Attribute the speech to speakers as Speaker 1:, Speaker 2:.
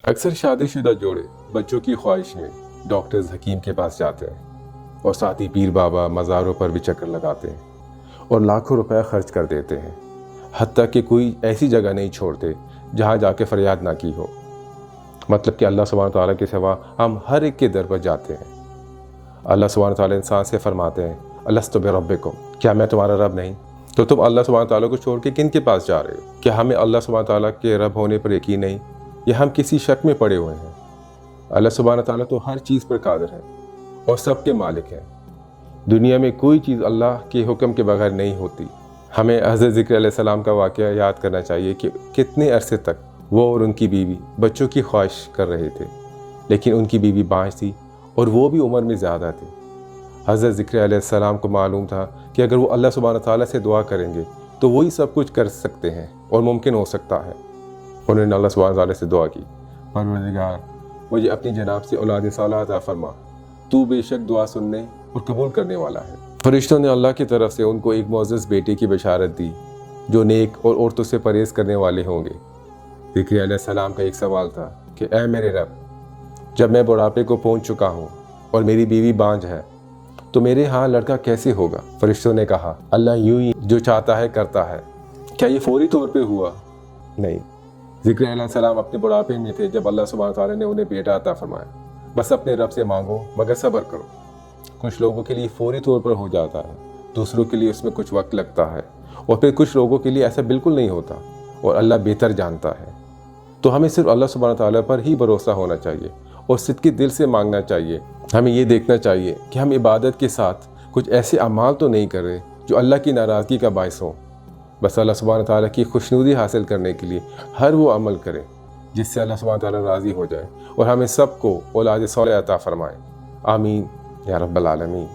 Speaker 1: اکثر شادی شدہ جوڑے بچوں کی خواہش میں ڈاکٹرز حکیم کے پاس جاتے ہیں اور ساتھ ہی پیر بابا مزاروں پر بھی چکر لگاتے ہیں اور لاکھوں روپے خرچ کر دیتے ہیں، حتیٰ کہ کوئی ایسی جگہ نہیں چھوڑتے جہاں جا کے فریاد نہ کی ہو۔ مطلب کہ اللہ سبحانہ تعالیٰ کے سوا ہم ہر ایک کے در پر جاتے ہیں۔ اللہ سبحانہ تعالیٰ انسان سے فرماتے ہیں الست بربکم، کیا میں تمہارا رب نہیں؟ تو تم اللہ سبحانہ تعالیٰ کو چھوڑ کے کن کے پاس جا رہے ہو؟ کیا ہمیں اللہ سبحانہ تعالیٰ کے رب ہونے پر یقین نہیں، یا ہم کسی شک میں پڑے ہوئے ہیں؟ اللہ سبحانہ تعالیٰ تو ہر چیز پر قادر ہے اور سب کے مالک ہیں۔ دنیا میں کوئی چیز اللہ کے حکم کے بغیر نہیں ہوتی۔ ہمیں حضرت ذکر علیہ السلام کا واقعہ یاد کرنا چاہیے کہ کتنے عرصے تک وہ اور ان کی بیوی بچوں کی خواہش کر رہے تھے، لیکن ان کی بیوی بانجھ تھی اور وہ بھی عمر میں زیادہ تھی۔ حضرت ذکر علیہ السلام کو معلوم تھا کہ اگر وہ اللہ سبحانہ تعالیٰ سے دعا کریں گے تو وہی سب کچھ کر سکتے ہیں اور ممکن ہو سکتا ہے۔ انہوں نے اللہ سبحانہ تعالیٰ سے دعا کی، پروردگار مجھے اپنی جناب سے اولاد صالحہ عطا فرما، تو بے شک دعا سننے اور قبول کرنے والا ہے۔ فرشتوں نے اللہ کی طرف سے ان کو ایک معزز بیٹے کی بشارت دی جو نیک اور عورتوں سے پرہیز کرنے والے ہوں گے۔ ذکر علیہ السلام کا ایک سوال تھا کہ اے میرے رب، جب میں بڑھاپے کو پہنچ چکا ہوں اور میری بیوی بانجھ ہے تو میرے ہاں لڑکا کیسے ہوگا؟ فرشتوں نے کہا اللہ یوں ہی جو چاہتا ہے کرتا ہے۔ کیا یہ فوری طور پہ ہوا؟ نہیں، ذکر علیہ السلام اپنے بڑھاپے میں تھے جب اللہ سبحانہ تعالیٰ نے انہیں بیٹا عطا فرمایا۔ بس اپنے رب سے مانگو مگر صبر کرو۔ کچھ لوگوں کے لیے فوری طور پر ہو جاتا ہے، دوسروں کے لیے اس میں کچھ وقت لگتا ہے، اور پھر کچھ لوگوں کے لیے ایسا بالکل نہیں ہوتا، اور اللہ بہتر جانتا ہے۔ تو ہمیں صرف اللہ سبحانہ تعالیٰ پر ہی بھروسہ ہونا چاہیے اور صدقی دل سے مانگنا چاہیے۔ ہمیں یہ دیکھنا چاہیے کہ ہم عبادت کے ساتھ کچھ ایسے اعمال تو نہیں کر رہے جو اللہ کی ناراضگی کا باعث ہوں۔ بس اللہ سبحانہ تعالیٰ کی خوشنودی حاصل کرنے کے لیے ہر وہ عمل کریں جس سے اللہ سبحانہ تعالیٰ راضی ہو جائے، اور ہمیں سب کو اولاد صالح عطا فرمائے۔ آمین یا رب العالمین۔